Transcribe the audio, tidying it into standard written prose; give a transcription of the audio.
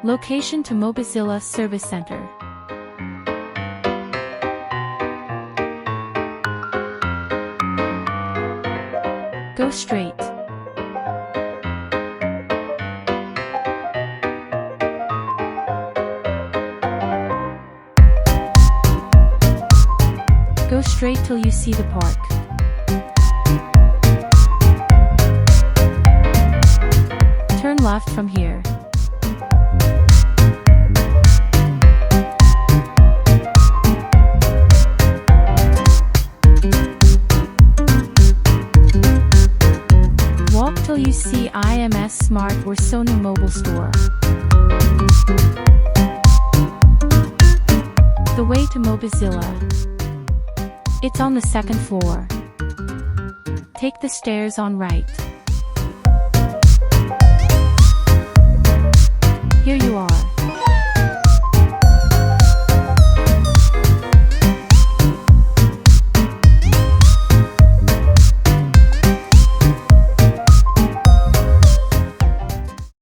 Location to Mobizilla Service Center. Go straight. Go straight till you see the park. Turn left from here. Walk till you see IMS Smart or Sony Mobile Store. The way to Mobizilla. It's on the second floor. Take the stairs on right. Here you are.